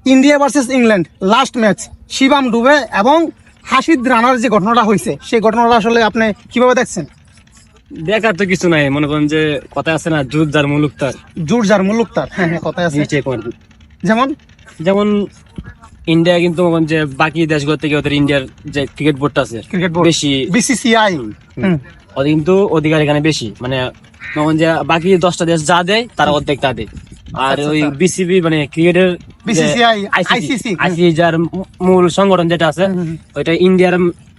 India versus England last match Shivam ডুবে এবং হাসিদ রানার যে ঘটনাটা হয়েছে সেই ঘটনাটা আসলে আপনি কিভাবে দেখছেন? দেখার তো কিছু নাই, মনে করেন যে কথা আছে না, জুট যার মুলুক তার। জোর যার মুলুক তার, হ্যাঁ হ্যাঁ কথা আছে। যেমন যেমন ইন্ডিয়া কিন্তু মনে করেন যে বাকি দেশগুলো থেকে ওদের ইন্ডিয়ার যে ক্রিকেট বোর্ডটা আছে ক্রিকেট বোর্ড বেশি, বিসিসিআই ওদের কিন্তু অধিকার এখানে বেশি, মানে মনে করেন যে বাকি 10টা দেশ যা দেয় তারা অর্ধেক তা দেয়। আর আচ্ছা, ওই আচ্ছা। বিসিবি মানে ক্রিকেটের বিসিসিআই আইসিসি আইসিসি যার মূল সংগঠন যেটা আছে ওইটা ইন্ডিয়ার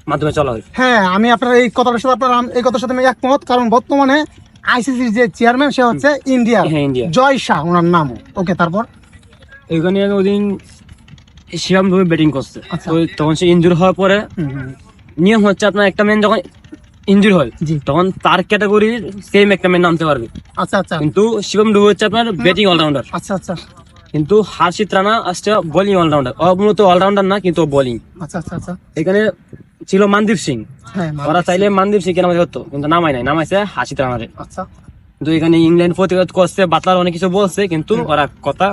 মাধ্যমে চলা হয়। হ্যাঁ, আমি আপনার এই কথাটার সাথে এই কথার সাথে আমি একমত, কারণ বর্তমানে আইসিসির যে চেয়ারম্যান সে হচ্ছে ইন্ডিয়ার, হ্যাঁ, ইন্ডিয়া। জয় শাহ ওনার নাম। ওকে, তারপর ওইখানে ওদিন শিবম দুবে ব্যাটিং করছে, আচ্ছা। তো তখন সে ইনজুর হওয়ার পরে নিয়ম হচ্ছে আপনার একটা ম্যান যখন ইনজুর হয় জি। তখন তার ক্যাটাগরির সেম একটা ম্যান নামতে পারবে। আচ্ছা আচ্ছা কিন্তু শিবম দুবে হচ্ছে আপনার ব্যাটিং অলরাউন্ডার, আচ্ছা আচ্ছা কিন্তু হার্ষিত রানা আসছে বোলিং অলরাউন্ডার। ও মূলত অলরাউন্ডার না, কিন্তু বোলিং। আচ্ছা আচ্ছা আচ্ছা এখানে ছিল মনদীপ সিং, হ্যাঁ ওরা চাইলে মনদীপ সিং নামাতে হতো কিন্তু নামায় নাই, নামাইছে হার্ষিত রানারে। আচ্ছা কিন্তু এখানে ইংল্যান্ড প্রতিবাদ করছে, বাতলার অনেক কিছু বলছে, কিন্তু ওরা কথা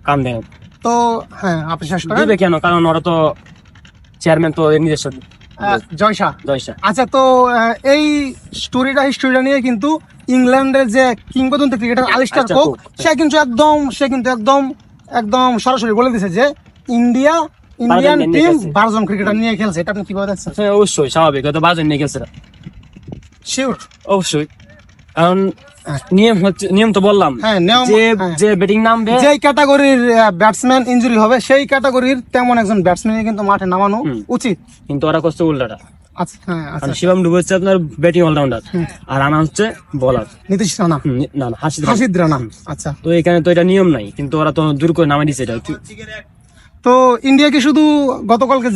কান দেয় না। তো হ্যাঁ, আপনি শেষ করেন। দিবে কেন? কারণ ওরা তো চেয়ারম্যান, তো এর নিজস্ব জয় শাহ। জয়সা। আচ্ছা, তো এই হিস্টোরিটা নিয়ে কিন্তু ইংল্যান্ডের যে কিংবদন্তি cricketer Alastair Alastair Cook Cook, সে কিন্তু একদম সরাসরি বলে দিয়েছে যে ইন্ডিয়ান নিয়ে টিম খেলছে। 12 জন ক্রিকেটার নিয়ে খেলছে। এটা আপনি কিভাবে দেখছেন? হ্যাঁ, অবশ্যই স্বাভাবিক, হয়তো বাজে নিয়ে গেছে, শিওর? অবশ্যই। কারণ নিয়ম তো বললাম, হ্যাঁ, নিয়ম, যে হ্যাঁ। যে ব্যাটিং নামবে, যেই ক্যাটাগরির ব্যাটসম্যান ইনজুরি হবে সেই ক্যাটাগরির তেমন একজন ব্যাটসম্যান কিন্তু মাঠে নামানো উচিত। কিন্তু ওরা করছে উল্টাটা। আচ্ছা, হ্যাঁ, আচ্ছা। কারণ শিবম ডুবে হচ্ছে আপনার ব্যাটিং অলরাউন্ডার, আর রানা হচ্ছে বলার। নীতিশ রানা, না না, হাসিদ রানা। আচ্ছা, তো এখানে তো এটা নিয়ম নাই, কিন্তু ওরা তো দূর করে নামাই দিচ্ছে এটা। তো ইন্ডিয়া কি শুধু গতকালকে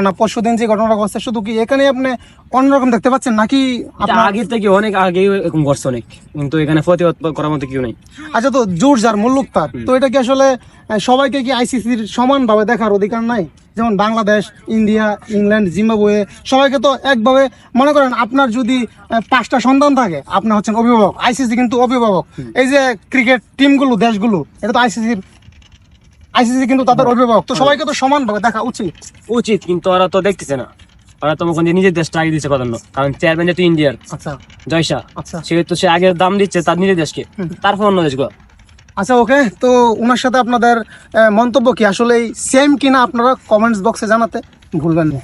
না পরশুদিন যে ঘটনাটা ঘটছে শুধু কি এখানে আপনি অন্যরকম দেখতে পাচ্ছেন নাকি এটা আপনার? আগে থেকে অনেক আগে এরকম করছে অনেক, কিন্তু এখানে প্রতিবাদ করার মতো কেউ নেই। আচ্ছা, তো জোর যার মুল্লুক তার, তো এটা কি আসলে সবাইকে কি আইসিসির সমান ভাবে দেখার অধিকার নাই? যেমন বাংলাদেশ, ইন্ডিয়া, ইংল্যান্ড, জিম্বাবুয়ে সবাইকে তো একভাবে মনে করেন। আপনার যদি 5টা সন্তান থাকে, আপনি হচ্ছেন অভিভাবক, আইসিসি কিন্তু অভিভাবক। এই যে ক্রিকেট টিমগুলো, দেশগুলো, এটা তো আইসিসি কিন্তু তাদের অভিভাবক। তো সবাইকে তো সমান ভাবে দেখা উচিত। কিন্তু ওরা তো দেখতেছে না, ওরা তো মনে নিজের দেশটা আগে দিচ্ছে প্রাধান্য। কারণ চেয়ারম্যান যেহেতু ইন্ডিয়ার, আচ্ছা জয়সা, আচ্ছা সেহেতু সে আগে দাম দিচ্ছে তার নিজের দেশকে, তারপর অন্য দেশগুলো। আচ্ছা, ওকে। তো ওনার সাথে আপনাদের মন্তব্য কি আসলে সেম কিনা আপনারা কমেন্টস বক্সে জানাতে ভুলবেন না।